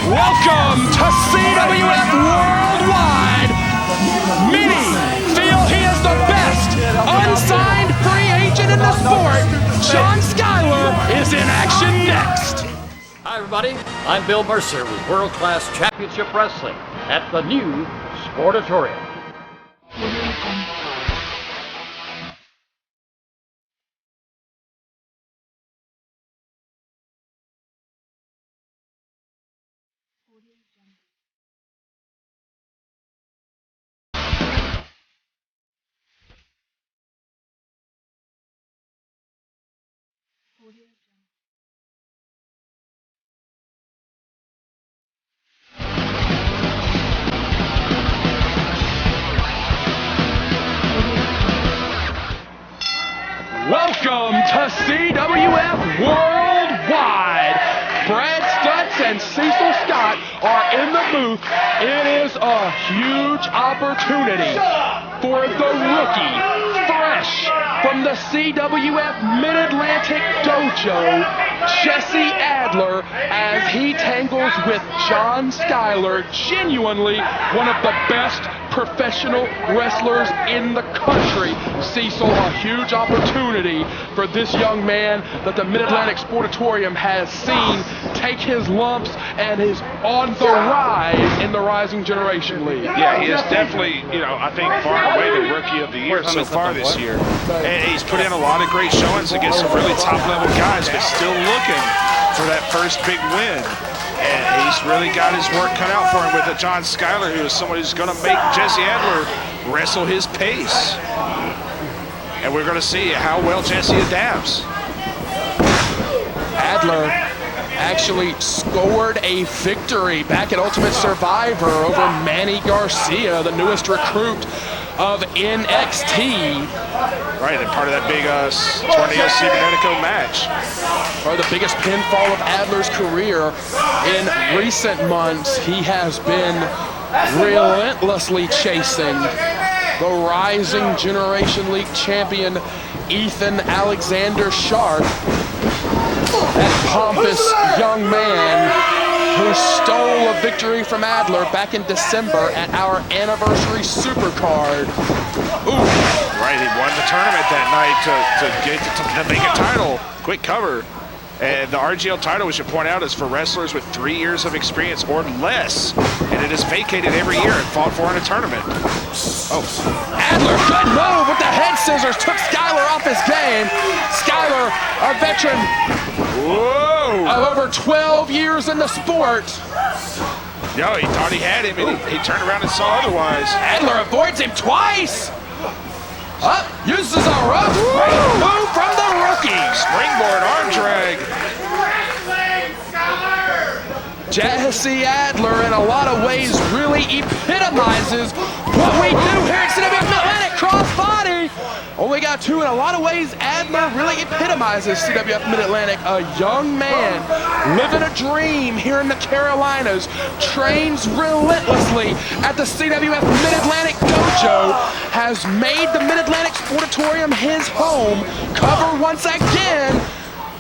Welcome to CWF Worldwide. Many feel he is the best unsigned free agent in the sport. John SKYLER is in action next. Hi everybody, I'm Bill Mercer with World Class Championship Wrestling at the new Sportatorium. Welcome to CWF Worldwide. Brad Stutz and Cecil Scott are in the booth. It is a huge opportunity for the rookie, fresh from the CWF Mid-Atlantic Dojo, Jesse Adler, as he tangles with John SKYLER, genuinely one of the best professional wrestlers in the country. Cecil, a huge opportunity for this young man that the Mid-Atlantic Sportatorium has seen take his lumps and is on the rise in the Rising Generation League. Yeah, he is definitely, I think far and away the Rookie of the Year so far this year. And he's put in a lot of great showings against some really top-level guys, but still looking for that first big win. And he's really got his work cut out for him with a John SKYLER, who is someone who's going to make Jesse Adler wrestle his pace. And we're going to see how well Jesse adapts. Adler actually scored a victory back at Ultimate Survivor over Manny Garcia, the newest recruit of NXT. Right, and part of that big Torneo Cibernetico match. Or the biggest pinfall of Adler's career. In recent months, he has been relentlessly chasing the Rising Generation League champion, Ethan Alexander Sharp, that pompous young man who stole a victory from Adler back in December at our anniversary supercard. Ooh. Right, he won the tournament that night to get the vacant title. Quick cover. And the RGL title, we should point out, is for wrestlers with 3 years of experience or less. And it is vacated every year and fought for in a tournament. Oh. Adler, good move with the head scissors, took SKYLER off his game. SKYLER, a veteran of over 12 years in the sport. No, he thought he had him, and he turned around and saw otherwise. Adler avoids him twice. Up, uses a rough move from the rookie. Springboard arm drag. Jesse Adler, in a lot of ways, really epitomizes what we do here at CWF Mid-Atlantic Crossbody. Only got two. In a lot of ways, Adler really epitomizes CWF Mid-Atlantic. A young man living a dream here in the Carolinas, trains relentlessly at the CWF Mid-Atlantic Dojo, has made the Mid-Atlantic Sportatorium his home, cover once again,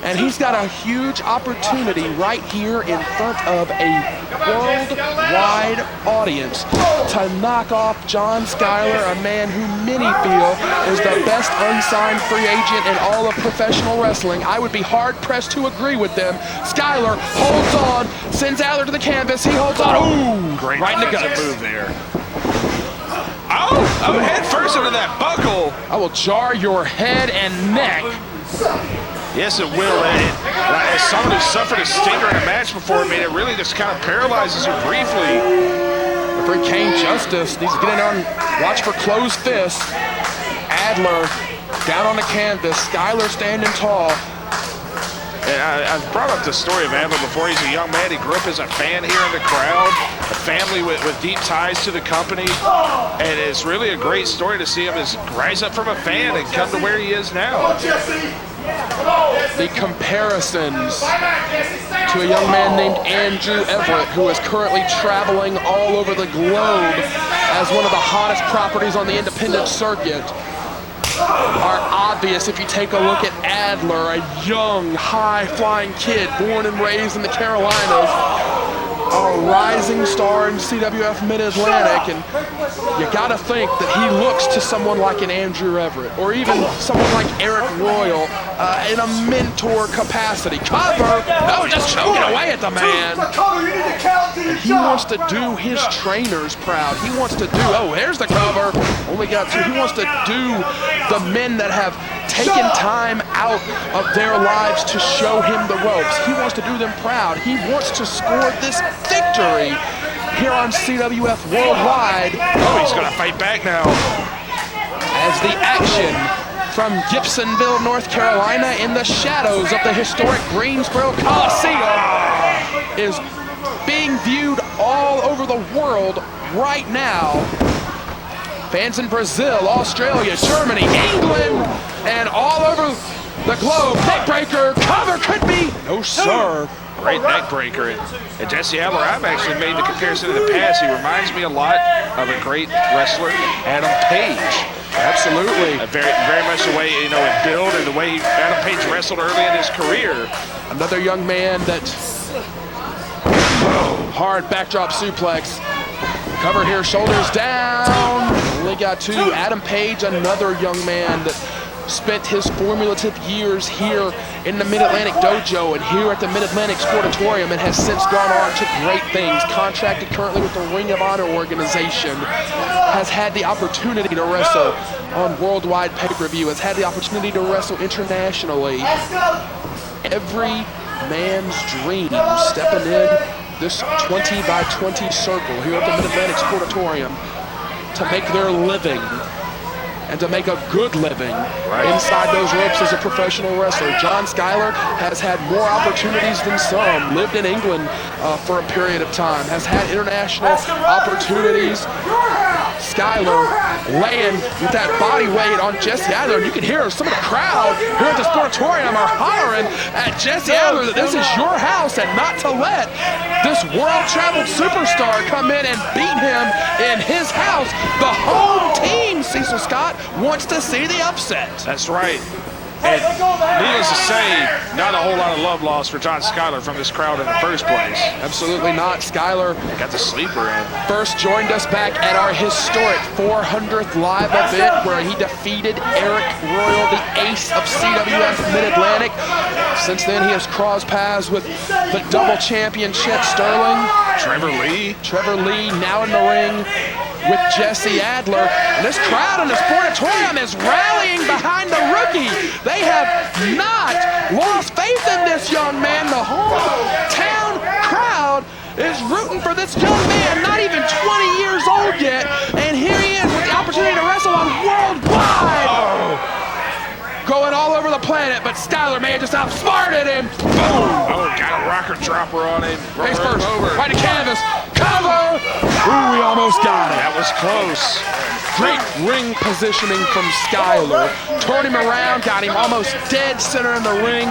and he's got a huge opportunity right here in front of a worldwide audience to knock off John SKYLER, a man who many feel is the best unsigned free agent in all of professional wrestling. I would be hard-pressed to agree with them. SKYLER holds on, sends Adler to the canvas, he holds on. Ooh, great right in the guts. move there. Oh, head first into that buckle. I will jar your head and neck. Yes, it will. As someone who suffered a stinger in a match before, it really just kind of paralyzes you briefly. Referee Kane Justice needs to get in there and watch for closed fists. Adler down on the canvas, SKYLER standing tall. And I've brought up the story of Adler before. He's a young man. He grew up as a fan here in the crowd, a family with deep ties to the company. And it's really a great story to see him rise up from a fan and come to where he is now. The comparisons to a young man named Andrew Everett, who is currently traveling all over the globe as one of the hottest properties on the independent circuit, are obvious if you take a look at Adler, a young, high-flying kid born and raised in the Carolinas. A rising star in CWF Mid-Atlantic, and you got to think that he looks to someone like an Andrew Everett or even someone like ARIK Royal in a mentor capacity. Cover, oh, just choking away at the man. And he wants to do his trainers proud. He wants to do, oh, here's the cover. Only got two. He wants to do the men that have taken time out of their lives to show him the ropes. He wants to do them proud. He wants to score this victory here on CWF Worldwide. Oh, he's going to fight back now. As the action from Gibsonville, North Carolina, in the shadows of the historic Greensboro Coliseum is being viewed all over the world right now. Fans in Brazil, Australia, Germany, England, and all over the globe. Neckbreaker, cover could be. No, sir. Great neck breaker. And Jesse Adler, I've actually made the comparison in the past. He reminds me a lot of a great wrestler, Adam Page. Absolutely. Very much the way, you know, in build and the way Adam Page wrestled early in his career. Another young man that, hard backdrop suplex. Cover here, shoulders down. Only got two. Adam Page, another young man that spent his formative years here in the Mid-Atlantic Dojo and here at the Mid-Atlantic Sportatorium, and has since gone on to great things. Contracted currently with the Ring of Honor organization. Has had the opportunity to wrestle on worldwide pay-per-view. Has had the opportunity to wrestle internationally. Every man's dream stepping in this 20 by 20 circle here at the Mid-Atlantic Sportatorium to make their living and to make a good living inside those ropes as a professional wrestler. John SKYLER has had more opportunities than some, lived in England for a period of time, has had international opportunities. SKYLER laying with that body weight on Jesse Adler. And you can hear some of the crowd here at the Sportatorium are hollering at Jesse Adler that this is your house and not to let this world-traveled superstar come in and beat him in his house. The home team, Cecil Scott, wants to see the upset. That's right. And needless to say, not a whole lot of love lost for John SKYLER from this crowd in the first place. Absolutely not. SKYLER got the sleeper in. First joined us back at our historic 400th live event where he defeated ARIK Royal, the ace of CWF Mid-Atlantic. Since then, he has crossed paths with the double champion Chet Sterling. TREVOR LEE. TREVOR LEE now in the ring with Jesse Adler. And this crowd in the Sportatorium is rallying behind the rookie. They have not lost faith in this young man. The hometown crowd is rooting for this young man, not even 20 years old yet. And here he is with the opportunity to wrestle on worldwide. Going all over the planet, but SKYLER may have just outsmarted him. Boom! Oh, got a rocker dropper on him. Face first, right to canvas. Cover! Ooh, we almost got it. That was close. Great ring positioning from SKYLER. Turned him around, got him almost dead center in the ring.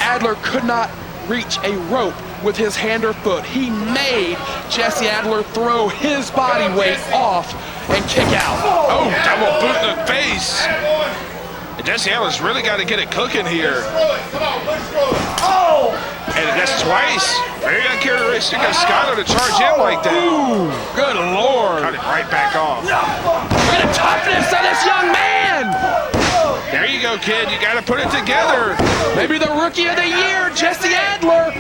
Adler could not reach a rope with his hand or foot. He made Jesse Adler throw his body weight off and kick out. Oh, double boot in the face. And Jesse Adler's really got to get it cooking here. And that's twice. Very uncharacteristic of SKYLER to charge in like that. Ooh, good Lord. Cut it right back off. Look at the toughness of this young man. There you go, kid. You got to put it together. Maybe the rookie of the year, Jesse Adler.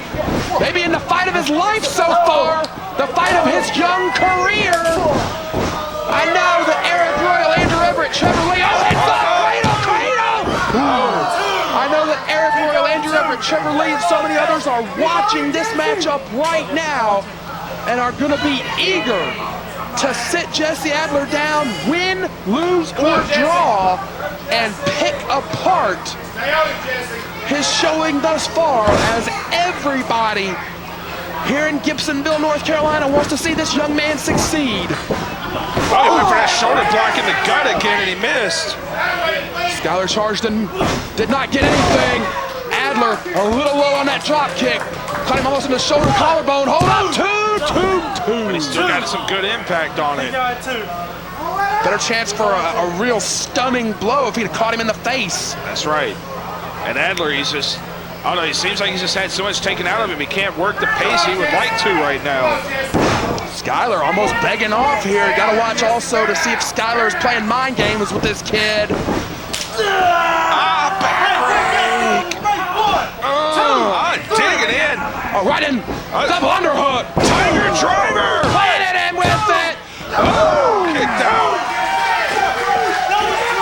Maybe in the fight of his life so far. The fight of his young career. I know that ARIK Royal, Andrew Everett, TREVOR LEE. Oh, it's up. I know that ARIK Royal, Andrew Everett, TREVOR LEE, and so many others are watching this matchup right now and are going to be eager to sit Jesse Adler down, win, lose, or draw, and pick apart his showing thus far, as everybody here in Gibsonville, North Carolina wants to see this young man succeed. Oh, he went for that shoulder block in the gut again, and he missed. SKYLER charged and did not get anything. Adler a little low on that drop kick. Caught him almost in the shoulder collarbone. Hold on, two. But he still got some good impact on it. Better chance for a real stunning blow if he'd caught him in the face. That's right. And Adler, he's just Oh no, he seems like he's just had so much taken out of him. He can't work the pace he would like to right now. SKYLER almost begging off here. Got to watch also to see if SKYLER is playing mind games with this kid. Back break. Digging in. Right in. Double underhook. Tiger driver. Playing it in with it. Kicked out.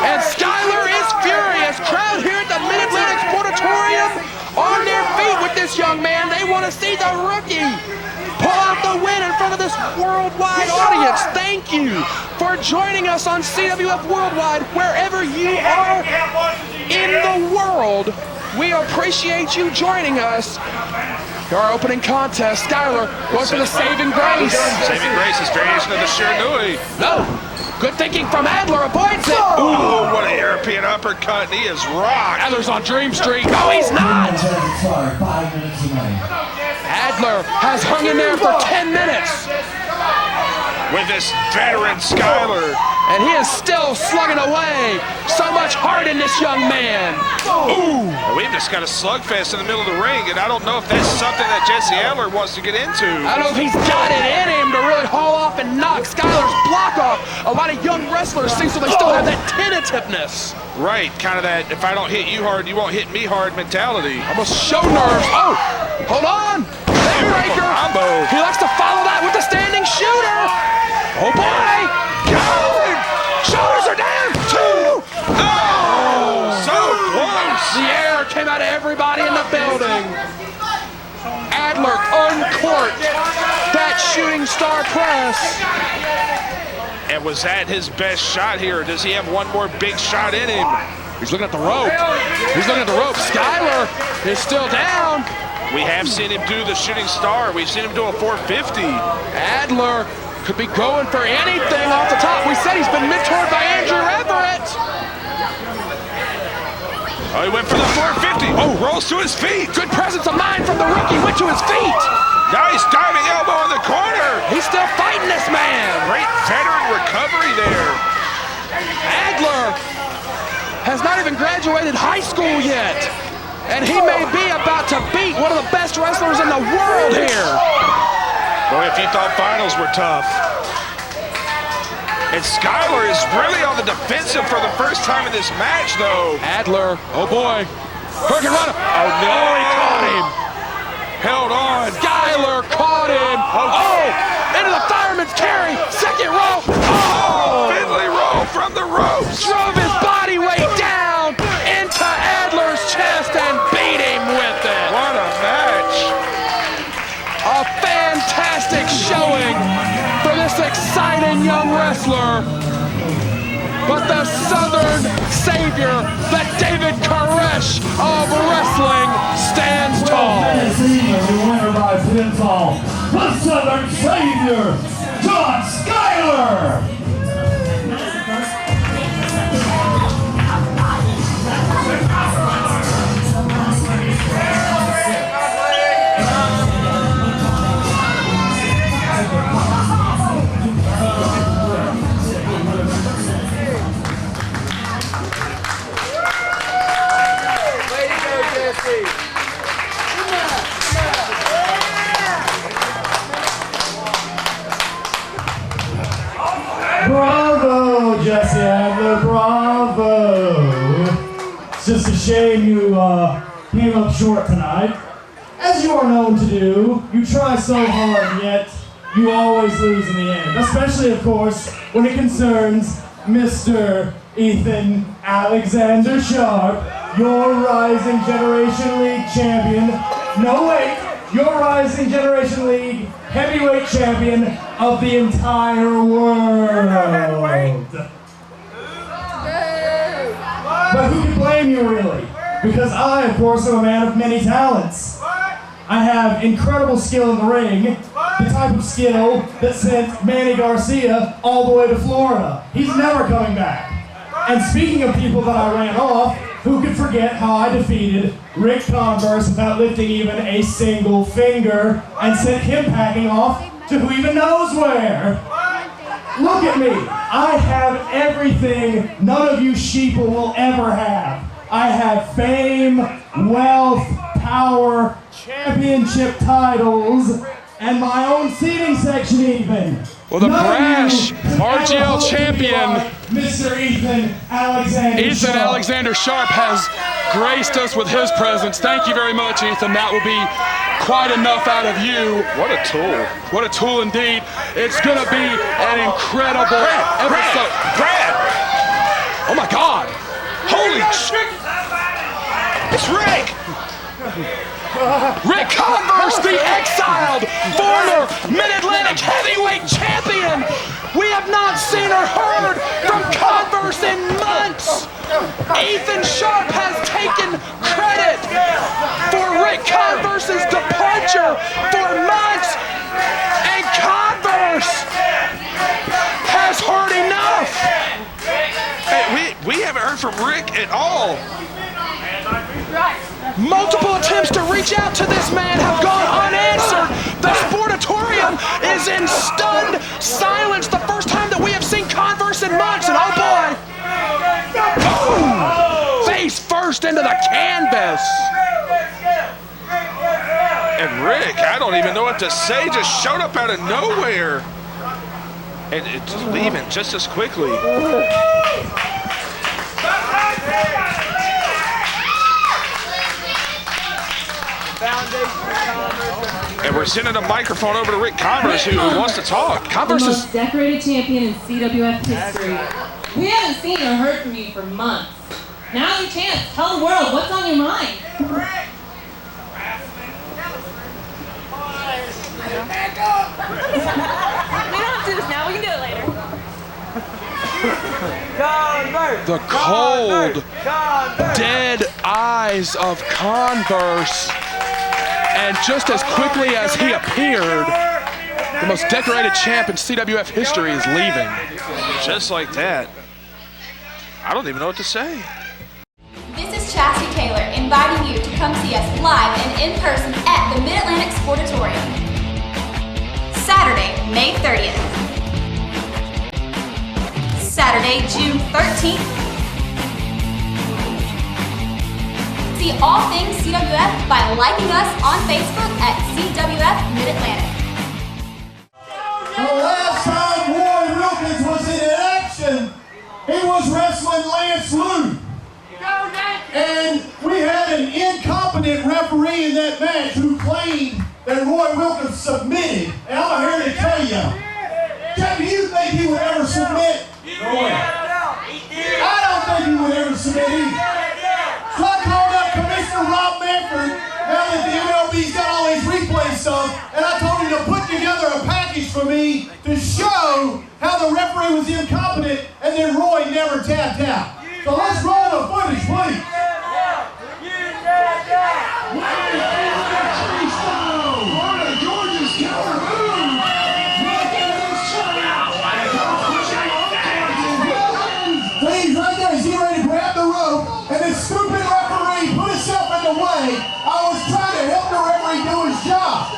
And SKYLER is furious. Crowd here at the Mid-Atlantic Sportatorium on their feet with this young man. They want to see the rookie pull out the win in front of this worldwide audience. Thank you for joining us on CWF Worldwide, wherever you are in the world. We appreciate you joining us. Our opening contest, SKYLER going for the saving grace. Saving grace is variation of the Shiranui. No. Good thinking from Adler, avoids it. Ooh, what a European uppercut. He is rocked. Adler's on Dream Street. No, he's not. Adler has hung in there for 10 minutes. With this veteran SKYLER. And he is still slugging away. So much heart in this young man. Ooh. We've just got a slugfest in the middle of the ring, and I don't know if that's something that Jesse Adler wants to get into. I don't know if he's got it in him to really haul off and knock SKYLER's block off. A lot of young wrestlers seem to still have that tentativeness. Right, kind of that if I don't hit you hard, you won't hit me hard mentality. Almost show nerves. Oh, hold on. Breaker. Combo. He likes to follow that with the standing shooter. Oh boy. God. Shoulders are down. Two. Oh, so close. The air came out of everybody in the building. Adler uncorked that shooting star press. And was that his best shot here? Or does he have one more big shot in him? He's looking at the rope. He's looking at the rope. SKYLER is still down. We have seen him do the shooting star. We've seen him do a 450. Adler could be going for anything off the top. We said he's been mentored by Andrew Everett. Oh, he went for the 450. Oh, rolls to his feet. Good presence of mind from the rookie. Went to his feet. Nice diving elbow in the corner. He's still fighting this man. Great veteran recovery there. Adler has not even graduated high school yet. And he may be about to beat one of the best wrestlers in the world here. Boy, if you thought finals were tough. And SKYLER is really on the defensive for the first time in this match, though. Adler, oh boy. Hurricane Rana. Oh no, he caught him. Held on. SKYLER caught him. Oh, into the fireman's carry. Second row. Oh, Finley roll from the ropes. Drove his body weight down into Adler's chest and beat him with it. What a match. A fantastic showing for this exciting young wrestler. But the Southern Savior, the David Koresh of wrestling, stands tall. The winner by pinfall, the Southern Savior, John SKYLER. Bravo, Jesse Adler, bravo. It's just a shame you came up short tonight. As you are known to do, you try so hard, yet you always lose in the end. Especially, of course, when it concerns Mr. Ethan Alexander Sharp, your Rising Generation League champion. No, wait, your Rising Generation League heavyweight champion of the entire world. But who can blame you, really? Because I, of course, am a man of many talents. I have incredible skill in the ring, the type of skill that sent Manny Garcia all the way to Florida. He's never coming back. And speaking of people that I ran off, who could forget how I defeated Rick Converse without lifting even a single finger and sent him packing off to who even knows where? Look at me. I have everything none of you sheeple will ever have. I have fame, wealth, power. our championship titles and my own seating section even. Well, the None of brash you could RGL ever hope to be champion, like Mr. Ethan Alexander Sharp. Alexander Sharp has graced us with his presence. Thank you very much, Ethan. That will be quite enough out of you. What a tool. What a tool indeed. It's going to be an incredible episode. Brad! Oh my God. Holy shit! It's Rick! Rick Converse, the exiled former Mid-Atlantic heavyweight champion. We have not seen or heard from Converse in months. Ethan Sharp has taken credit for Rick Converse's departure for months, and Converse has heard enough. Hey, we haven't heard from Rick at all. Multiple attempts to reach out to this man have gone unanswered. The Sportatorium is in stunned silence. The first time that we have seen Converse in months, and oh boy, boom! Face first into the canvas. And Rick, I don't even know what to say, just showed up out of nowhere. And it's just leaving just as quickly. And we're sending a microphone over to Rick Converse, who wants to talk. Converse the is most decorated champion in CWF history. We haven't seen or heard from you for months. Now's your chance. Tell the world what's on your mind. We don't have to do this now. We can do it later. the cold, dead eyes of Converse. And just as quickly as he appeared, the most decorated champ in CWF history is leaving. Just like that. I don't even know what to say. This is Chassie Taylor inviting you to come see us live and in person at the Mid-Atlantic Sportatorium. Saturday, May 30th. Saturday, June 13th. See all things CWF by liking us on Facebook at CWF Mid-Atlantic. The last time Roy Wilkins was in action, he was wrestling Lance LUDE. And we had an incompetent referee in that match who claimed that Roy Wilkins submitted. And I'm here to tell you, do you think he would ever submit? No way. I don't think he would ever submit either. So I called up Commissioner Rob Manford, now that the MLB's got all these replay stuff, and I told him to put together a package for me to show how the referee was incompetent and then Roy never tapped out. So let's roll the footage, please. Please, right there, he's getting ready to grab the rope, and this stupid referee put himself in the way. I was trying to help the referee do his job.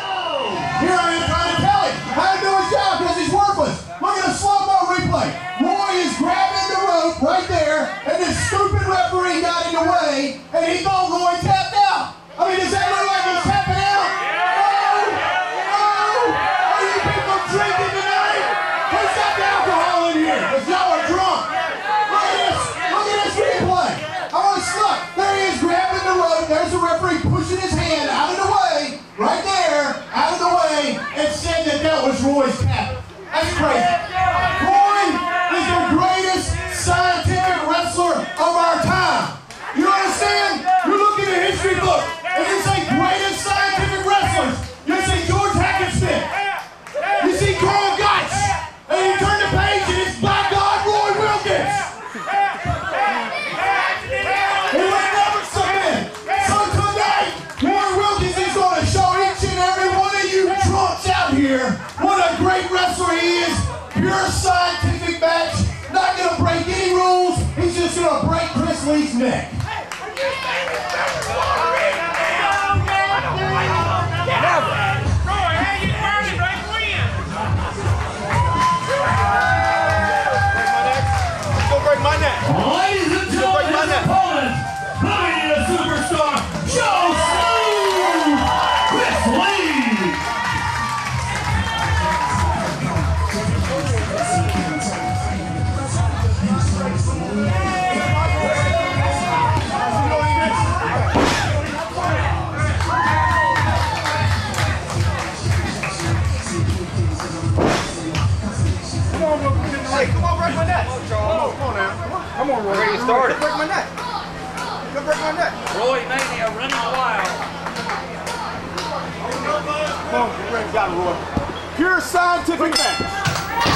Here I am trying to tell him how to do his job because he's worthless. Look at the slow-mo replay. Roy is grabbing the rope right there, and this stupid referee got in the way, and he thought Roy tapped out. I mean, does that look like he's tapping out? No! Are you people drinking tonight? Who's got the alcohol in here? Because y'all are drunk. Look at this replay. I want to look. There he is grabbing the rope. There's the referee pushing his hand out of the way, right there, out of the way, and said that that was Roy's tap. That's crazy. Roy is the greatest scientific wrestler of our time. You understand? You look in the history book, and you say greatest scientific wrestlers. You see George Hackenspin. You see Carl Geitz. And you turn the page, and it's by God, Roy Wilkins. He would never submit. So tonight, Roy Wilkins is going to show each and every one of you drunks out here what a great wrestler he is. Pure scientific match. Not going to break any rules. He's just going to break Chris Lee's neck. Ladies and gentlemen, his opponent, coming in a superstar, Joe Smooth! form already started. Break my neck. Don't break my neck. Roy Mania running wild. Come on, get ready, got it, Roy. Pure scientific match.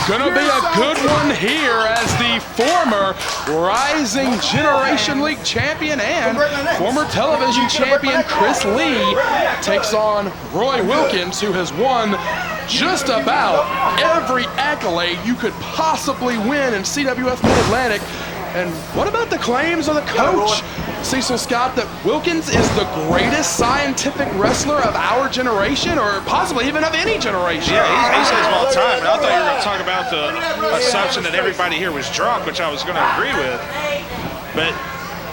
Gonna be a good one here as the former Rising Generation League champion and former television champion Chris Lee takes on Roy Wilkins, who has won just about every accolade you could possibly win in CWF Mid-Atlantic. And what about the claims of the coach, Cecil Scott, that Wilkins is the greatest scientific wrestler of our generation, or possibly even of any generation? Yeah, he says them all the time. And I thought you were going to talk about the assumption that everybody here was drunk, which I was going to agree with. But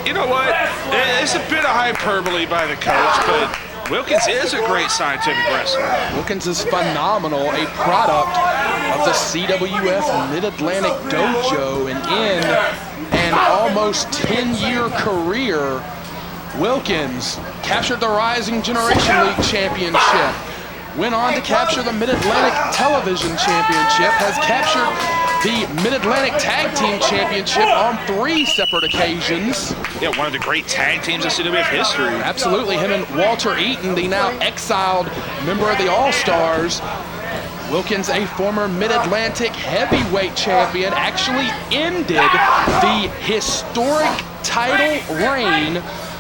you know what? It's a bit of hyperbole by the coach, but Wilkins is a great scientific wrestler. Wilkins is phenomenal, a product of the CWF Mid-Atlantic Dojo, and in an almost 10-year career, Wilkins captured the Rising Generation League Championship, went on to capture the Mid-Atlantic Television Championship, has captured the Mid-Atlantic Tag Team Championship on 3 separate occasions. Yeah, one of the great tag teams in CWF history. Absolutely, him and Walter Eaton, the now exiled member of the All-Stars. Wilkins, a former Mid-Atlantic heavyweight champion, actually ended the historic title reign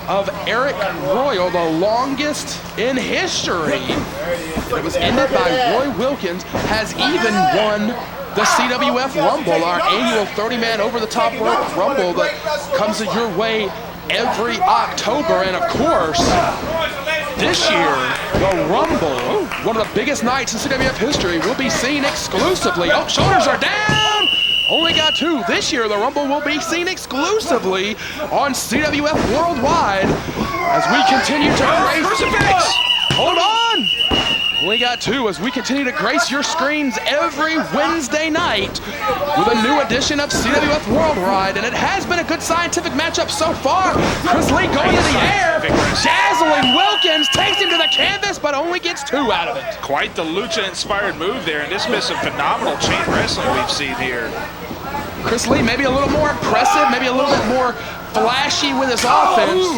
of ARIK Royal, the longest in history. It was ended by Roy Wilkins, has even won the CWF Rumble, our annual 30-man over-the-top rope rumble that comes your way every October. And of course, this year, the Rumble, one of the biggest nights in CWF history, will be seen exclusively. Oh, shoulders are down! Only got 2. This year, the Rumble will be seen exclusively on CWF Worldwide as we continue to grace. Hold on! Only got 2 as we continue to grace your screens every Wednesday night with a new edition of CWF Worldwide, and it has been a good scientific matchup so far. Chris Lee going to the air, dazzling Wilkins, takes him to the canvas, but only gets 2 out of it. Quite the lucha-inspired move there, and this has been some phenomenal chain wrestling we've seen here. Chris Lee maybe a little more impressive, maybe a little bit more flashy with his offense.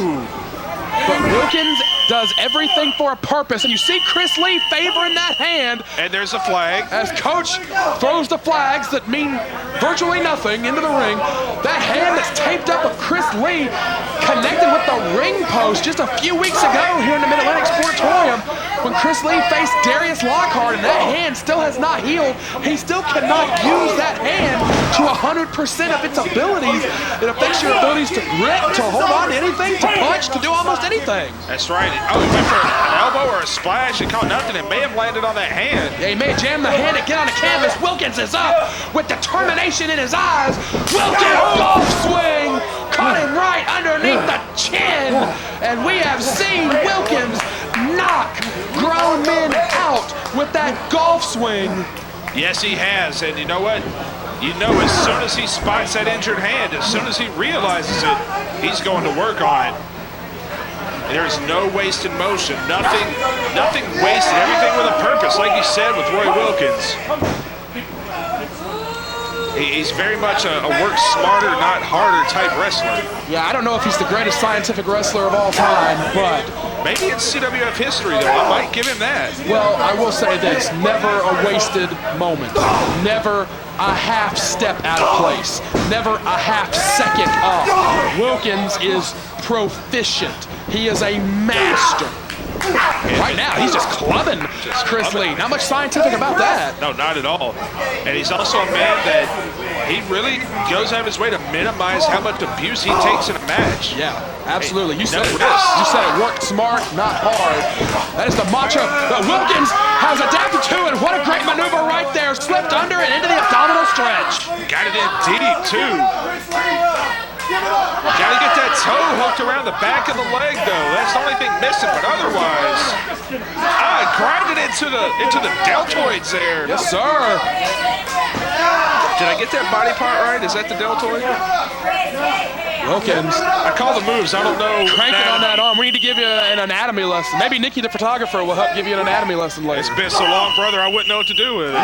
But Wilkins does everything for a purpose, and you see Chris Lee favoring that hand. And there's a flag. As Coach throws the flags that mean virtually nothing into the ring. That hand that's taped up of Chris Lee connected with the ring post just a few weeks ago here in the Mid-Atlantic Sportatorium when Chris Lee faced Darius Lockhart, and that hand still has not healed. He still cannot use that hand to 100% of its abilities. It affects your abilities to grip, to hold on to anything, to punch, to do almost anything. That's right. Oh, he went for an elbow or a splash and caught nothing. It may have landed on that hand. Yeah, he may jam the hand and get on the canvas. Wilkins is up with determination in his eyes. Wilkins golf swing, caught him right underneath the chin. And we have seen Wilkins knock grown men out with that golf swing. Yes, he has. And you know what? You know, as soon as he spots that injured hand, as soon as he realizes it, he's going to work on it. There's no wasted motion, nothing wasted, everything with a purpose, like you said with Roy Wilkins. He's very much a work smarter, not harder type wrestler. Yeah, I don't know if he's the greatest scientific wrestler of all time, but maybe in CWF history, though, I might give him that. Well, I will say this, never a wasted moment, never a half step out of place, never a half second off. Wilkins is proficient. He is a master. Right now, he's just clubbing Chris Lee. Not much scientific about that. No, not at all. And he's also a man that he really goes out of his way to minimize how much abuse he takes in a match. Yeah, absolutely. You said it, work smart, not hard. That is the mantra that Wilkins has adapted to, and what a great maneuver right there. Slipped under and into the abdominal stretch. Got it in deep, too. Gotta get that toe hooked around the back of the leg, though. That's the only thing missing, but otherwise, grinded into the deltoids there. Yes, sir. Did I get that body part right? Is that the deltoid? Wilkins. I call the moves. I don't know. Cranking on that arm. We need to give you an anatomy lesson. Maybe Nikki the photographer will help give you an anatomy lesson later. It's been so long, brother, I wouldn't know what to do with it.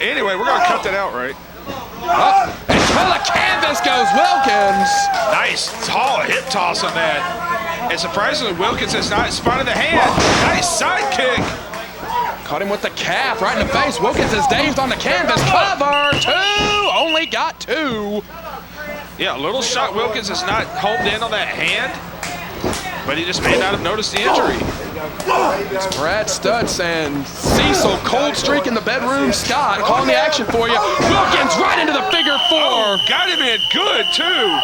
Anyway, we're going to cut that out, right? And To the canvas goes Wilkins. Nice tall hip toss on that. And surprisingly, Wilkins has not spotted the hand. Nice side kick. Caught him with the calf right in the face. Wilkins is dazed on the canvas. Cover, 2, only got 2. Yeah, a little shot. Wilkins is not homed in on that hand, but he just may not have noticed the injury. It's Brad Stutz and Cecil, cold streak in the bedroom. Scott calling the action for you. Wilkins right into the figure 4. Oh, got him in good, too.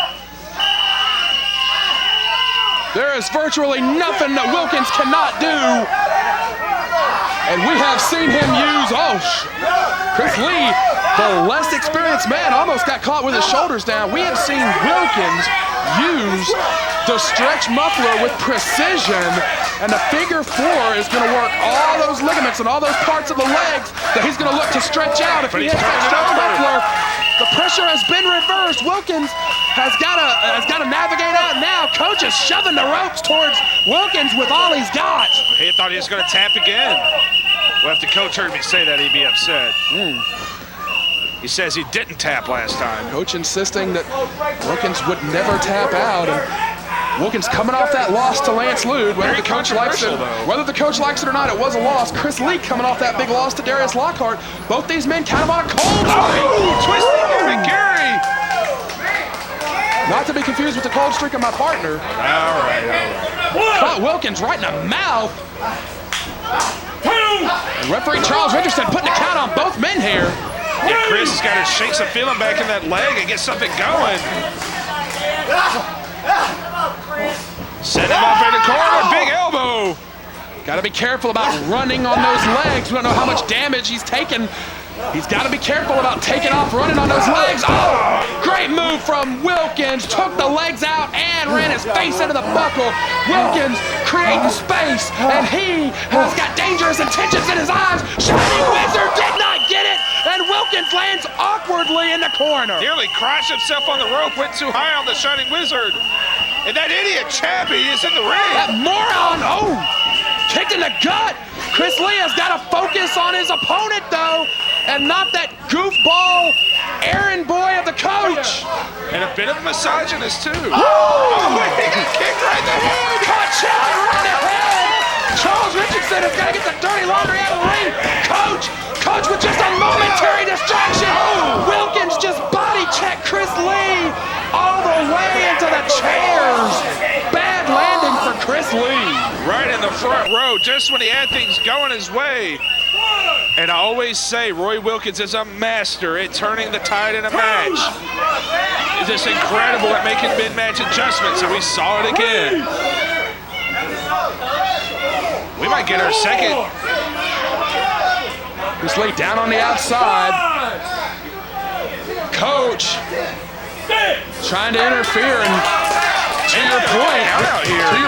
There is virtually nothing that Wilkins cannot do. And we have seen him use, Chris Lee, the less experienced man, almost got caught with his shoulders down. We have seen Wilkins use the stretch muffler with precision, and the figure 4 is going to work all those ligaments and all those parts of the legs that he's going to look to stretch out if he hits that stretch muffler. The pressure has been reversed. Wilkins has got to navigate out now. Coach is shoving the ropes towards Wilkins with all he's got. He thought he was going to tap again. Well, if the coach heard me say that, he'd be upset. He says he didn't tap last time. Coach insisting that Wilkins would never tap out. And Wilkins coming off that loss to Lance Lude. Whether the coach likes it or not, it was a loss. Chris Lee coming off that big loss to Darius Lockhart. Both these men kind of on a cold streak. Twisting Gary. Not to be confused with the cold streak of my partner. All right. Caught Wilkins right in the mouth. And referee Charles Richardson putting a count on both men here. Yeah, Chris has got to shake some feeling back in that leg and get something going. Set him up in the corner, big elbow. Got to be careful about running on those legs. We don't know how much damage he's taken. He's got to be careful about taking off running on those legs. Oh, great move from Wilkins. Took the legs out and ran his face into the buckle. Wilkins creating space, and he has got dangerous intentions in his eyes. Shining Wizard did not get it, and Wilkins lands awkwardly in the corner. Nearly crashed himself on the rope, went too high on the Shining Wizard. And that idiot Chappie is in the ring. That moron, kicked in the gut. Chris Lee has got to focus on his opponent, though, and not that goofball errand boy of the coach. And a bit of a misogynist, too. Oh, he got kicked right in the head. Caught shot right in the head. Charles Richardson has got to get the dirty laundry out of the ring. Coach with just a momentary distraction. Wilkins just body checked Chris Lee all the way into the chairs. Bad landing for Chris Lee. Right in the front row, just when he had things going his way. And I always say Roy Wilkins is a master at turning the tide in a match. He's just incredible at making mid-match adjustments, and we saw it again. We might get our second. Chris Lee down on the outside. Coach trying to interfere, and to your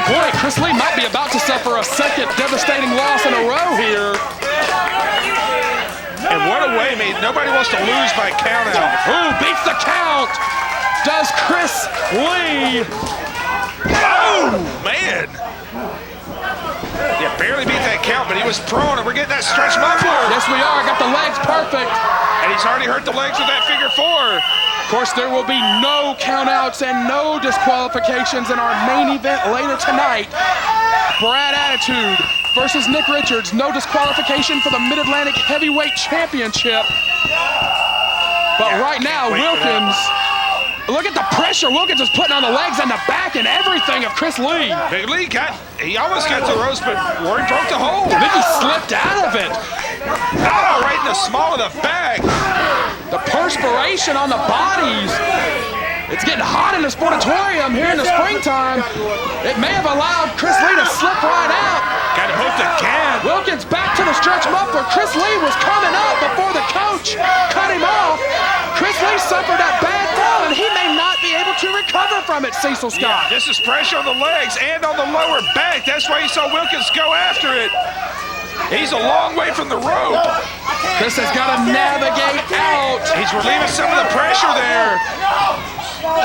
point, Chris Lee might be about to suffer a second devastating loss in a row here. And what a way, mate. Nobody wants to lose by count out. Who beats the count? Does Chris Lee. Oh, man. Yeah, barely beat that count, but he was prone, and we're getting that stretch muffler. Yes, we are. Got the legs perfect. And he's already hurt the legs with that figure 4. Of course, there will be no countouts and no disqualifications in our main event later tonight. Brad Attitude versus Nick Richards. No disqualification for the Mid-Atlantic Heavyweight Championship. But right now, Wilkins, look at the pressure Wilkins is putting on the legs and the back and everything of Chris Lee. Big Lee he almost got to the ropes, but Rory broke the hold. I think he slipped out of it. Oh, right in the small of the back. The perspiration on the bodies. It's getting hot in the Sportatorium here in the springtime. It may have allowed Chris Lee to slip right out. Got hooked again. Wilkins back to the stretch muffler. Chris Lee was coming up before the coach cut him off. Chris Lee suffered that bad fall, and he may not be able to recover from it, Cecil Scott. Yeah, this is pressure on the legs and on the lower back. That's why you saw Wilkins go after it. He's a long way from the rope. Chris has got to navigate out. He's relieving some of the pressure there.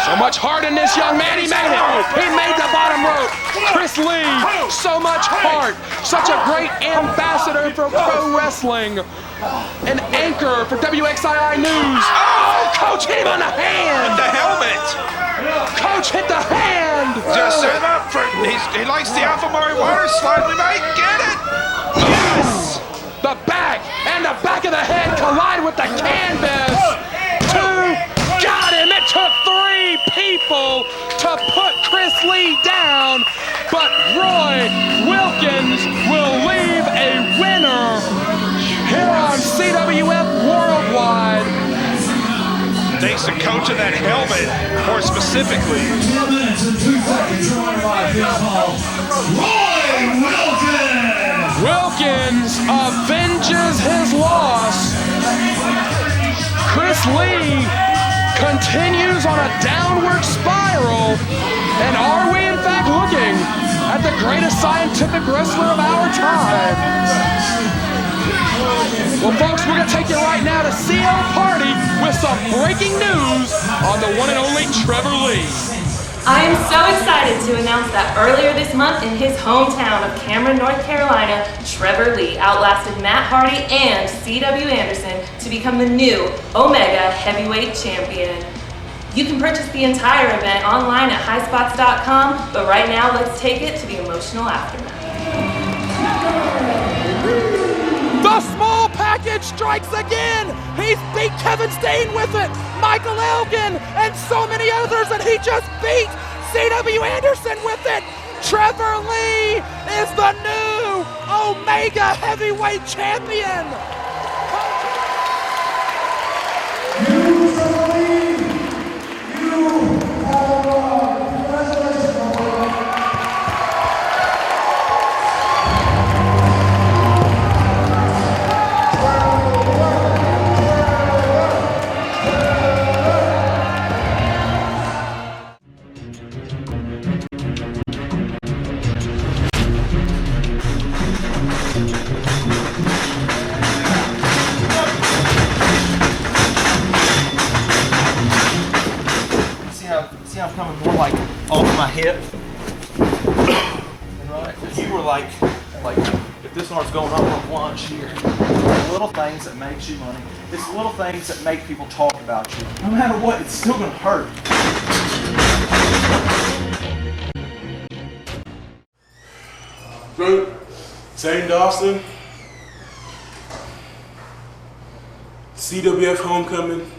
So much heart in this young man. He made it. He made the bottom rope. CHRIS Lee, so much heart. Such a great ambassador for pro wrestling. An anchor for WXII News. Oh, Coach hit him on the hand. With the helmet. Coach hit the hand. Just set up for, he likes the Alpha Mari water slide. We might get it. Yes. The back and the back of the head collide with the canvas. Two, got him. It took 3 people to put CHRIS Lee down, but Roy Wilkins will leave a winner here on CWF Worldwide. Thanks to Coach and that helmet, more specifically. 4 minutes and 2 seconds joined by Roy Wilkins. Wilkins avenges his loss. CHRIS Lee continues on a downward spiral. And are we in fact looking at the greatest scientific wrestler of our time? Well, folks, we're going to take you right now to CL Party with some breaking news on the one and only TREVOR LEE. I am so excited to announce that earlier this month in his hometown of Cameron, North Carolina, TREVOR LEE outlasted Matt Hardy and C.W. Anderson to become the new Omega Heavyweight Champion. You can purchase the entire event online at highspots.com, but right now let's take it to the emotional aftermath. The small package strikes again. He's beat Kevin Steen with it, Michael Elgin, and so many others, and he just beat C.W. Anderson with it. TREVOR LEE is the new Omega Heavyweight Champion. See, I'm coming more like off my hip. Right. You were like if this arm's going up on lunch here. The little things that makes you money. It's the little things that make people talk about you. No matter what, it's still gonna hurt. Group, St. Dawson, CWF Homecoming,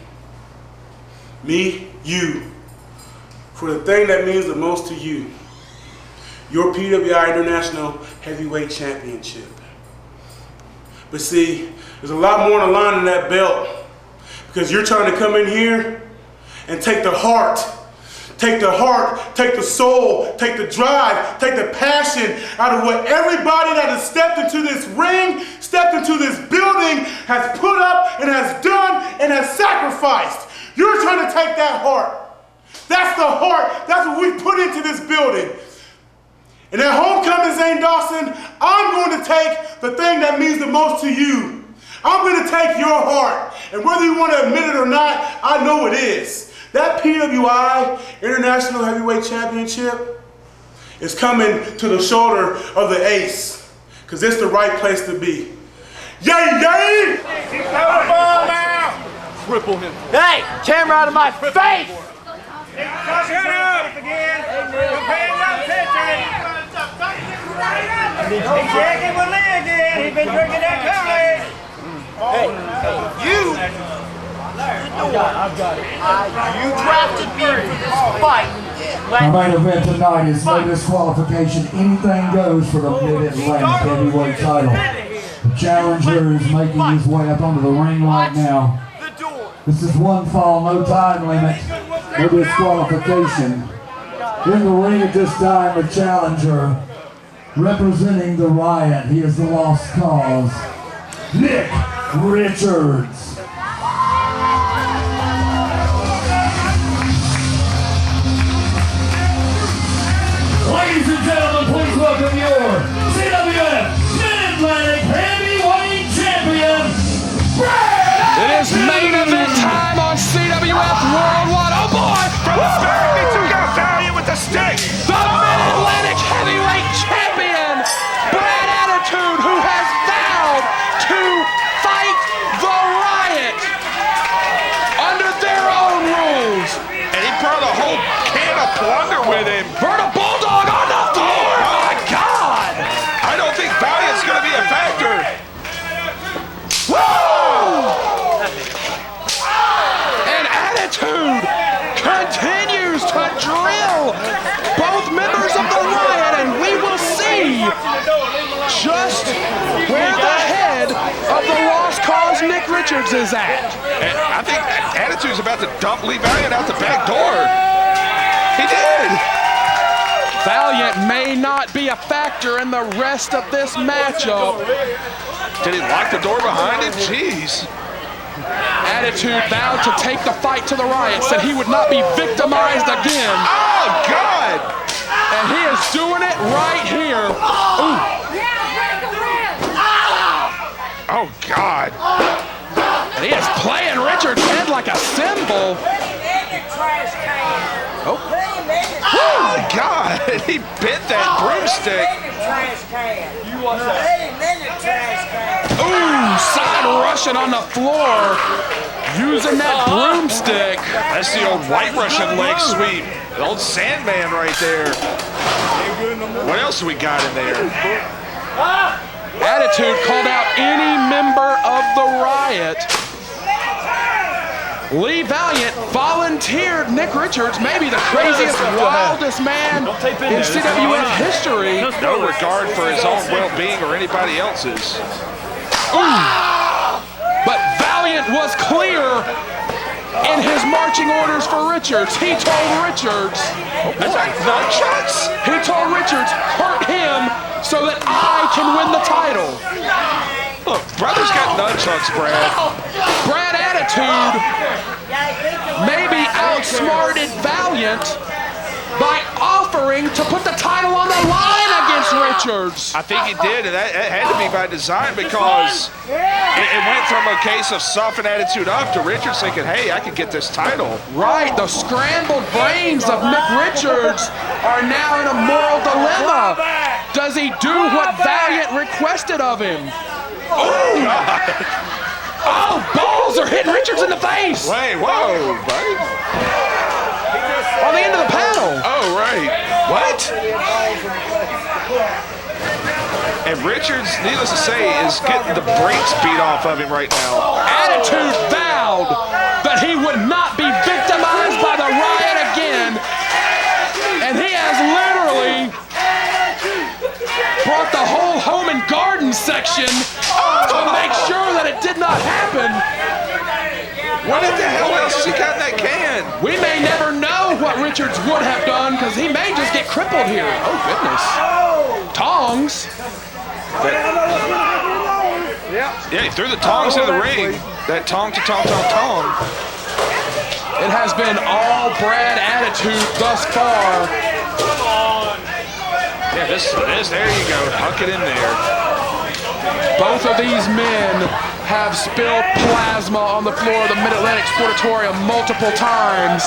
me, you, for the thing that means the most to you, your PWI International Heavyweight Championship. But see, there's a lot more on the line than that belt, because you're trying to come in here and take the heart, take the soul, take the drive, take the passion out of what everybody that has stepped into this ring, stepped into this building, has put up and has done and has sacrificed. You're trying to take that heart. That's the heart. That's what we put into this building. And at Homecoming, St. Dawson, I'm going to take the thing that means the most to you. I'm going to take your heart. And whether you want to admit it or not, I know it is. That PWI International Heavyweight Championship is coming to the shoulder of the ace, because it's the right place to be. Yay, yay! Keep the ball now! Cripple him. Hey, camera out of my face! Shut up! Again. Pay no attention. He's checking with Lee again. He's been drinking that Kool-Aid. Hey, you! I've got it. You drafted me for this fight. Our main event tonight is no disqualification. Anything goes for the Mid-Atlantic heavyweight title. The challenger is making his way up onto the ring right now. This is one fall, no time limit, no disqualification. In the ring at this time, the challenger, representing the RIOT, he is the lost cause, Nick Richards. Ladies and gentlemen, please welcome your CWF Mid-Atlantic Heavyweight Champion, It is main event time on CWF Worldwide. Oh boy! From the Richards is at. And I think Attitude's about to dump Lee Valiant out the back door. He did. Valiant may not be a factor in the rest of this matchup. Did he lock the door behind him? Jeez. Attitude vowed to take the fight to the Riot, said he would not be victimized again. Oh, God. And he is doing it right here. Ooh. Oh, God. And he is playing Richards' head like a cymbal. Oh. Oh, my God. He bit that broomstick. Ooh, side rushing on the floor. Using that broomstick. That's the old White Russian leg sweep. The old Sandman right there. What else do we got in there? Attitude called out any member of the Riot. Lee Valiant volunteered Nick Richards, maybe the craziest, wildest man in CWF history. No regard for his own well-being or anybody else's. Ooh. But Valiant was clear in his marching orders for Richards. He told Richards, he told Richards, hurt him so that I can win the title. Look, brother's got nunchucks, Brad. Brad Attitude maybe outsmarted Valiant by offering to put the title on the line against Richards. I think he did, and that had to be by design because it went from a case of soften Attitude up to Richards thinking, hey, I could get this title. Right, the scrambled brains of Nick Richards are now in a moral dilemma. Does he do what Valiant requested of him? Oh, oh, balls are hitting Richards in the face. Wait, whoa, buddy. On the end of the panel. Oh, right. What? And Richards, needless to say, is getting the brakes beat off of him right now. Attitude vowed that he would not be victimized by the Riot again. And he has literally brought the whole home and garden section to make sure that it did not happen. What in the hell else has he got in that can? We may never know what Richards would have done because he may just get crippled here. Oh, goodness. Tongs. Yeah, he threw the tongs in the ring. That tong to tong tong tong. It has been all Brad Attitude thus far. Yeah, this, there you go. Huck it in there. Both of these men have spilled plasma on the floor of the Mid-Atlantic Sportatorium multiple times.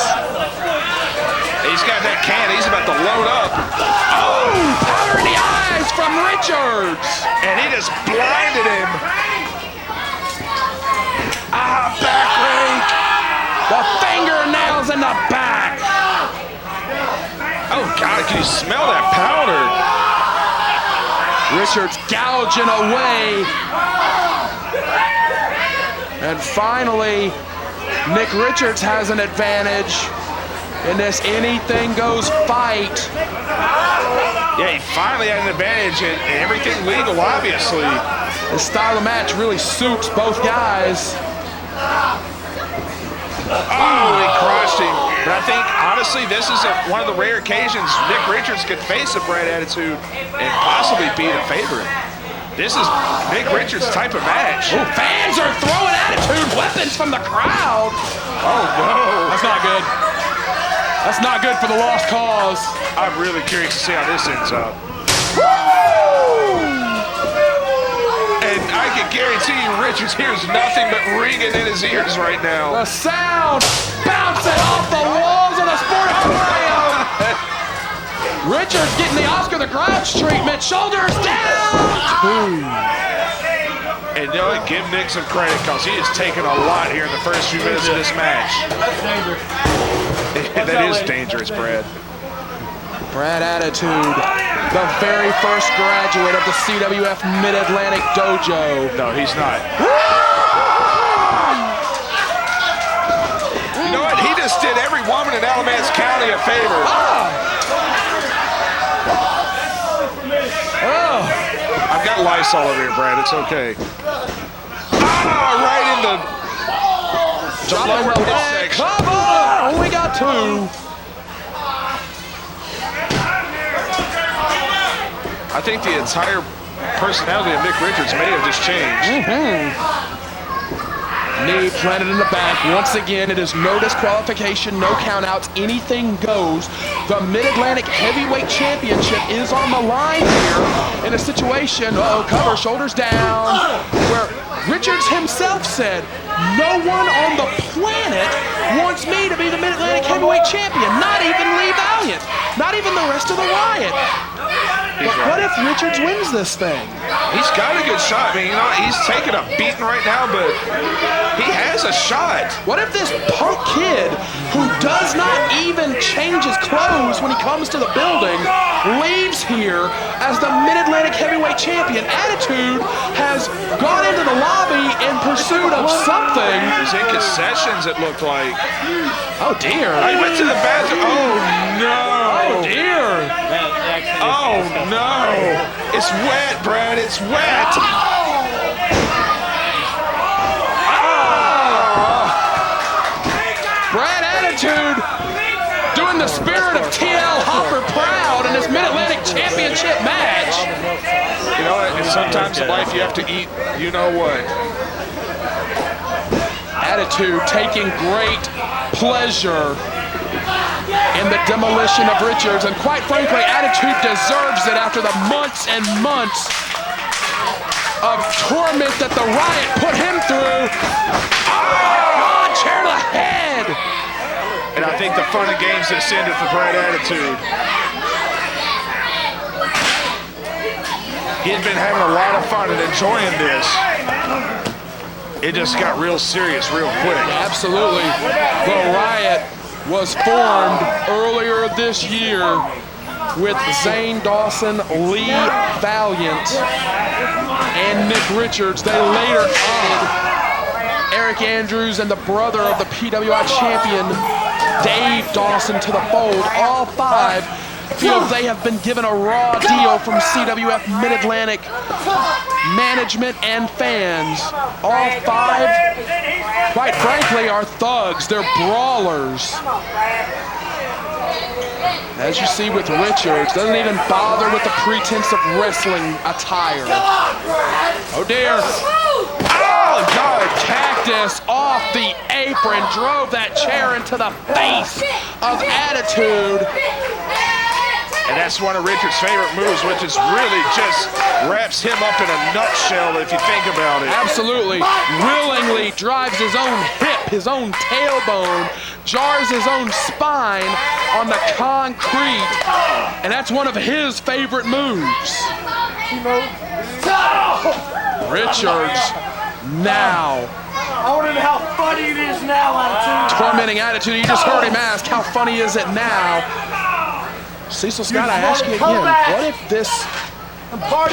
He's got that can. He's about to load up. Oh, powder in the eyes from Richards. And he just blinded him. Ah, back rake. The fingernails in the back. Oh, God, can you smell that powder? Richards gouging away. And finally, Nick Richards has an advantage in this anything goes fight. Yeah, he finally had an advantage and everything legal, obviously. This style of match really suits both guys. Oh, he crushed him. But I think, honestly, this is one of the rare occasions Nick Richards could face a Brad Attitude and possibly be the favorite. This is Nick Richards' type of match. Ooh, fans are throwing Attitude weapons from the crowd. Oh, no. That's not good. That's not good for the lost cause. I'm really curious to see how this ends up. And I can guarantee you Richards hears nothing but ringing in his ears right now. The sound bouncing off the walls of the Sportatorium. Richards getting the Oscar the Grouch treatment, shoulders down. And you know what, give Nick some credit because he has taken a lot here in the first few minutes of this match. That's dangerous. That is dangerous, Brad. Brad Attitude, the very first graduate of the CWF Mid-Atlantic Dojo. No, he's not. You know what? He just did every woman in Alamance County a favor. Oh. I've got lice all over here, Brad. It's okay. Ah, right in the the lower midsection. Cover! Only got 2. I think the entire personality of Nick Richards may have just changed. Knee planted in the back. Once again, it is no disqualification, no countouts, anything goes. The Mid-Atlantic Heavyweight Championship is on the line here in a situation, cover, shoulders down, where Richards himself said, no one on the planet wants me to be the Mid-Atlantic Heavyweight Champion, not even Lee Valiant, not even the rest of the Riot. But what if Richards wins this thing? He's got a good shot. I mean, he's taking a beating right now, but he has a shot. What if this punk kid, who does not even change his clothes when he comes to the building, leaves here as the Mid-Atlantic Heavyweight Champion? Attitude has gone into the lobby in pursuit of something. He's in concessions, it looked like. Oh, dear. He went to the bathroom. Oh, no. Oh, dear. Oh, no. It's wet, Brad. It's wet. Brad Attitude doing the spirit of TL Hopper proud in this Mid-Atlantic Championship match. You know what? Sometimes in life you have to eat you know what. Attitude taking great pleasure in the demolition of Richards, and quite frankly, Attitude deserves it after the months and months of torment that the Riot put him through. Oh, chair to the head! And I think the fun and games has ended for Brad Attitude. He had been having a lot of fun and enjoying this. It just got real serious real quick. Absolutely. The Riot was formed earlier this year with Zane Dawson, Lee Valiant, and Nick Richards. They later added Eric Andrews and the brother of the PWI champion, Dave Dawson, to the fold. All 5 feel they have been given a raw deal from CWF Mid-Atlantic management and fans. All 5, quite frankly, are thugs. They're brawlers. As you see with Richards, doesn't even bother with the pretense of wrestling attire. Oh dear. Oh God, Cactus off the apron, drove that chair into the face of Attitude. And that's one of Richards' favorite moves, which is really just wraps him up in a nutshell if you think about it. Absolutely. Willingly drives his own hip, his own tailbone, jars his own spine on the concrete. And that's one of his favorite moves. Richards now. I want to know how funny it is now, Attitude. Tormenting Attitude. You just heard him ask, how funny is it now? Cecil Scott, I ask you again, what if this punk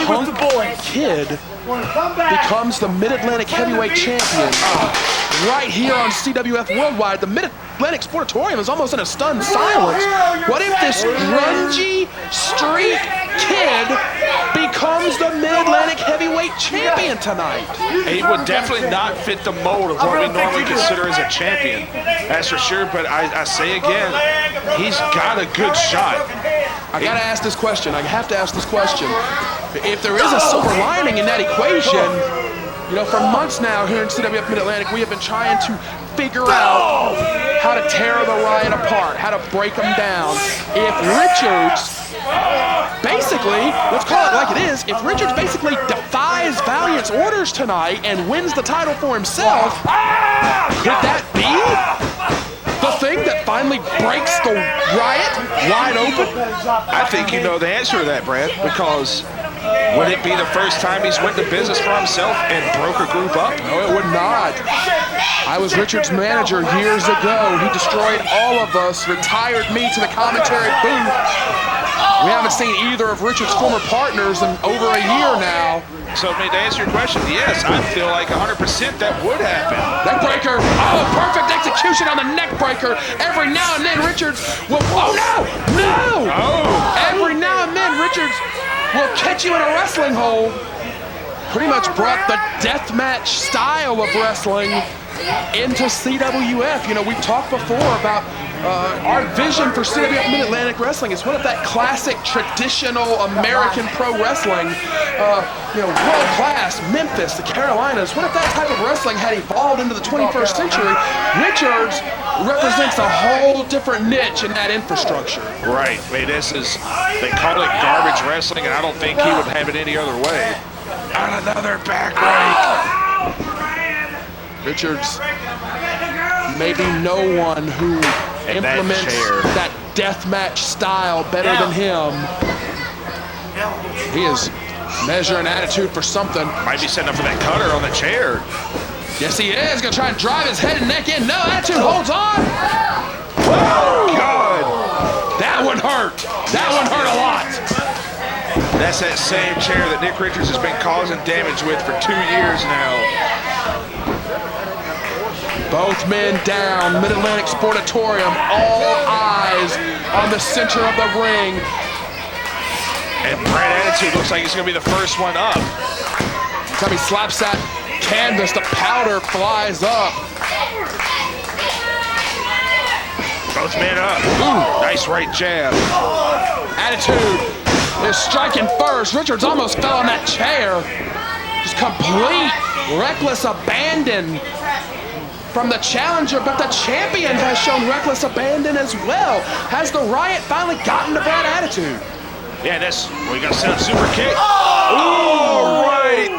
kid becomes the Mid-Atlantic Heavyweight Champion right here on CWF Worldwide? The Mid-Atlantic Sportatorium is almost in a stunned silence. What if this grungy street kid becomes the Mid-Atlantic Heavyweight Champion tonight? He would definitely not fit the mold of what we normally consider as a champion. That's for sure, but I say again, he's got a good shot. I gotta ask this question. I have to ask this question. If there is a silver lining in that equation, you know, for months now here in CWF Mid-Atlantic, we have been trying to figure out how to tear the Riot apart, how to break them down. If Richards basically, let's call it like it is, if Richards basically defies Valiant's orders tonight and wins the title for himself, could that be the thing that finally breaks the Riot wide open? I think you know the answer to that, Brad, because would it be the first time he's went to business for himself and broke a group up? No, it would not. I was Richards' manager years ago. He destroyed all of us, retired me to the commentary booth. We haven't seen either of Richards' former partners in over a year now. So, to answer your question, yes, I feel like 100% that would happen. Neckbreaker. Oh, perfect execution on the neckbreaker. Every now and then, Richards will. Oh, no! No! Oh! Every now and then, Richards will catch you in a wrestling hold. pretty much brought the deathmatch style of wrestling into CWF. You know, we've talked before about our vision for CWF Mid-Atlantic Wrestling is one of that classic traditional American pro wrestling, you know, world class, Memphis, the Carolinas. What if that type of wrestling had evolved into the 21st century? Richards represents a whole different niche in that infrastructure. Right. I mean, this is, they call it garbage wrestling, and I don't think he would have it any other way. On another back break. Richards, maybe no one who implements that deathmatch style better than him. He is measuring attitude for something. Might be setting up for that cutter on the chair. Yes, he is. Gonna try and drive his head and neck in. No, attitude holds on. Oh, God. That one hurt. That one hurt a lot. That's that same chair that Nick Richards has been causing damage with for 2 years now. Both men down, Mid-Atlantic Sportatorium, all eyes on the center of the ring. And Brad Attitude looks like he's gonna be the first one up. Time he slaps that canvas, the powder flies up. Both men up. Ooh, nice right jab. Attitude is striking first. Richards almost fell on that chair. Just complete, reckless abandon from the challenger, but the champion has shown reckless abandon as well. Has the Riot finally gotten to Brad Attitude? Yeah, we got to set up super kick. Oh, right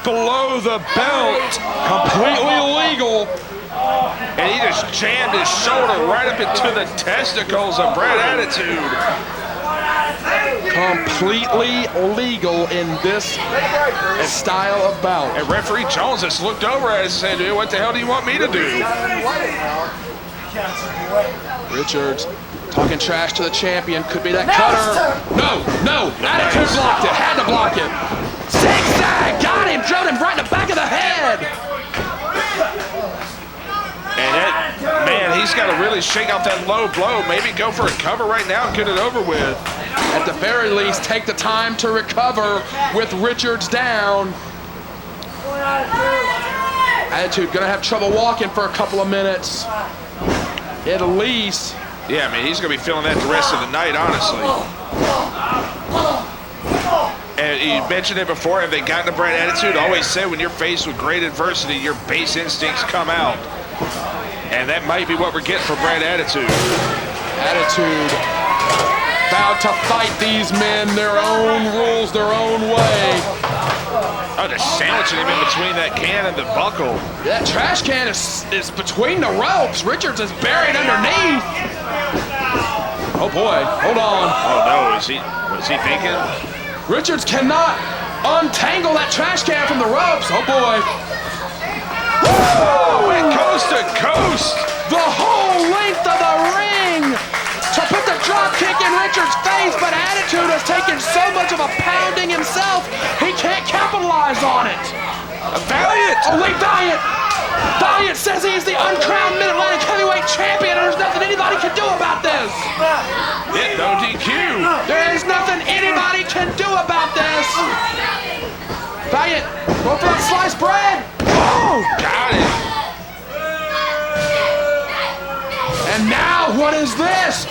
below the belt. Completely illegal. And he just jammed his shoulder right up into the testicles of Brad Attitude. Completely legal in this style of bout. And referee Jones just looked over at us and said, dude, what the hell do you want me to do? Richards talking trash to the champion. Could be that cutter. No. Attitude blocked it. Had to block it. Zigzag. Got him. Drilled him right in the back of the head. And that, man, he's got to really shake out that low blow. Maybe go for a cover right now and get it over with. At the very least, take the time to recover with Richards down. Attitude gonna have trouble walking for a couple of minutes. At least. Yeah, I mean, he's gonna be feeling that the rest of the night, honestly. And you mentioned it before, have they gotten to Brad Attitude? Always said when you're faced with great adversity, your base instincts come out. And that might be what we're getting for Brad Attitude. Attitude about to fight these men their own rules, their own way. Oh, just sandwiching him in between that can and the buckle. That trash can is between the ropes. Richards is buried underneath. Oh boy, hold on. Oh no, was he thinking? Richards cannot untangle that trash can from the ropes. Oh boy. Woo! Went coast to coast. The whole length of the ring to put the drop kick in Richards' face, but Attitude has taken so much of a pounding himself, he can't capitalize on it. Valiant! Oh wait, Valiant! Valiant says he's the uncrowned Mid-Atlantic Heavyweight Champion and there's nothing anybody can do about this. Yeah, no DQ. There is nothing anybody can do about this. Valiant, go for that sliced bread. Oh, got it. And now, what is this?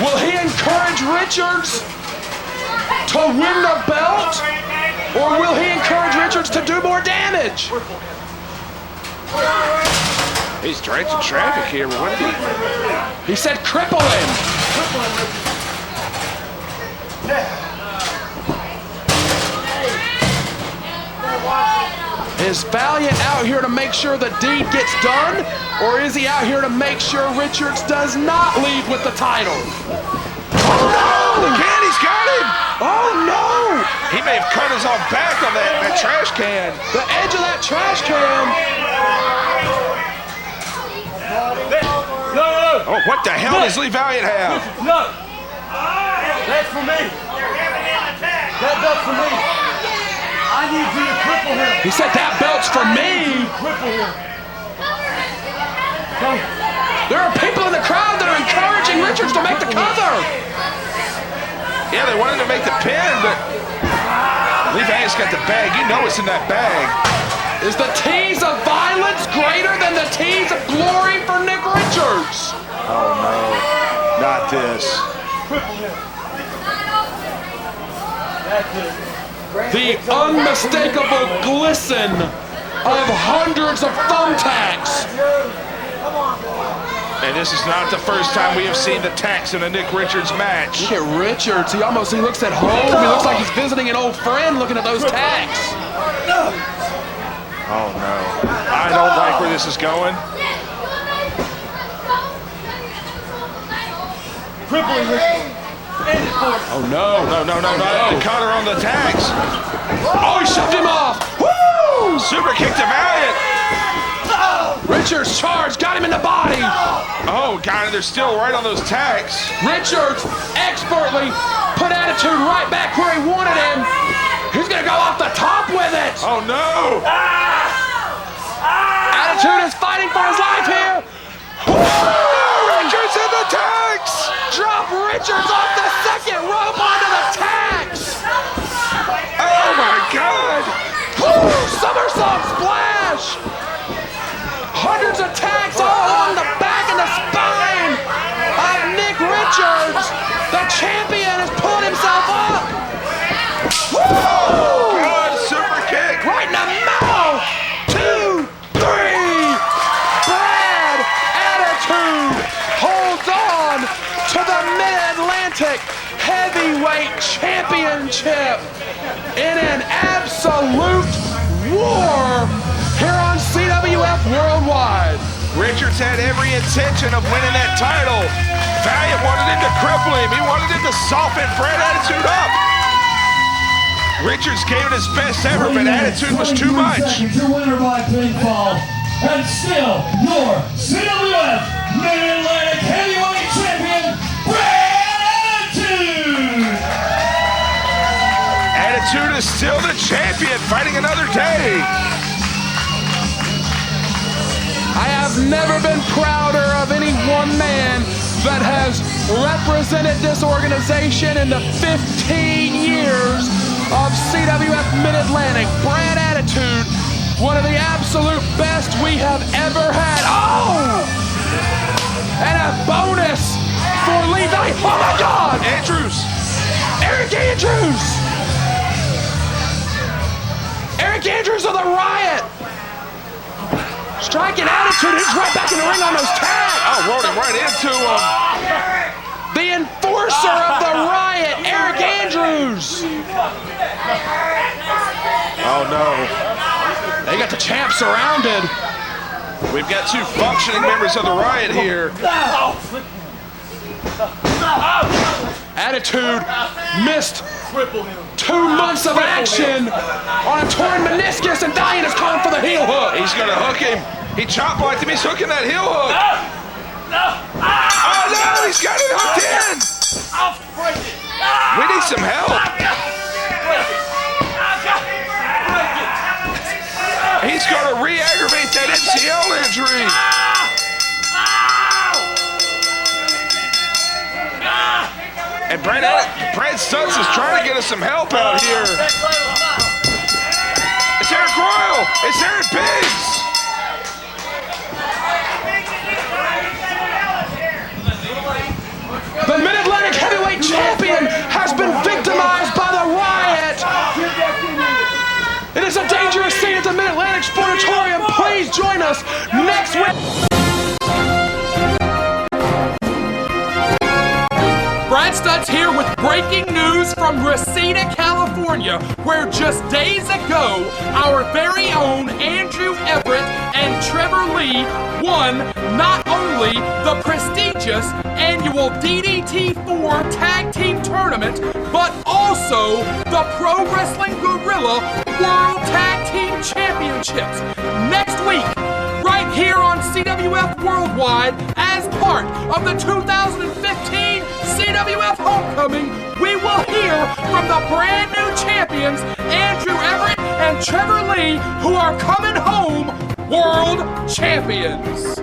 Will he encourage Richards to win the belt? Or will he encourage Richards to do more damage? He's directing traffic here, but what did he said cripple him. Is Valiant out here to make sure the deed gets done, or is he out here to make sure Richards does not leave with the title? Oh no! The candy's got him! Oh no! He may have cut his own back on that trash can. The edge of that trash can. No! Oh, what the hell does Lee Valiant have? No! That's for me! That belt's for me! I need you to cripple him! He said that belt's for me! Cripple him! There are people in the crowd that are encouraging Richards to make the cover! Yeah, they wanted to make the pin, but... Lee Valiant's got the bag. You know it's in that bag. Is the tease of violence greater than the tease of glory for Nick Richards? Oh no, not this. The unmistakable glisten of hundreds of thumbtacks. And this is not the first time we have seen the tacks in a Nick Richards match. Look at Richards. He looks at home. He looks like he's visiting an old friend looking at those tacks. Oh no, I don't like where this is going. Oh no. The cutter on the tacks. Oh, he shoved him off. Woo! Super kick to Valiant. Richards charged, got him in the body. Oh God, they're still right on those tacks. Richards expertly put Attitude right back where he wanted him. He's gonna go off the top with it. Oh no! Attitude is fighting for his life here. Richards in the tacks. Drop Richards off the second rope onto the tacks. Oh my God! Somersault splash. Hundreds of tacks all along the back and the spine of Nick Richards. The champion has pulled himself up. Woo! God, super kick. Right in the mouth. 2, 3. Brad Attitude holds on to the Mid-Atlantic Heavyweight Championship in an absolute war here on CWF Worldwide. Richards had every intention of winning that title. Valiant wanted him to cripple him. He wanted him to soften Brad Attitude up. Richards gave it his best ever, but Attitude was too much. Your winner by pinfall, and still your CWF Mid-Atlantic Heavyweight Champion, Brad Attitude! Attitude is still the champion, fighting another day. I have never been prouder of any one man that has represented this organization in the 15 years of CWF Mid-Atlantic. Brad Attitude, one of the absolute best we have ever had. Oh! And a bonus for Lee Valiant. Oh my God! Andrews. Eric Andrews! Eric Andrews of the Riot! Striking Attitude, he's right back in the ring on those tags. Oh, rode him right into him. The enforcer of the Riot, Eric Andrews. Oh no. They got the champ surrounded. We've got two functioning members of the Riot here. Attitude missed 2 months of action on a torn meniscus, and Valiant is calling for the heel hook. He's gonna hook him. He chop blocked him. He's hooking that heel hook. Oh no, he's got it hooked in. We need some help. He's gonna re-aggravate that MCL injury. And Brad Stutz is trying to get us some help out here. It's Eric Royal. It's Aaron Biggs. The Mid-Atlantic Heavyweight Champion has been victimized by the Riot. It is a dangerous scene at the Mid-Atlantic Sportatorium. Please join us next week. Brad Stutz here with breaking news from Reseda, California, where just days ago, our very own Andrew Everett and Trevor Lee won not only the prestigious annual DDT4 Tag Team Tournament, but also the Pro Wrestling Guerrilla World Tag Team Championships. Next week, right here on CWF Worldwide, as part of the 2015 CWF Homecoming, we will hear from the brand new champions, Andrew Everett and Trevor Lee, who are coming home world champions.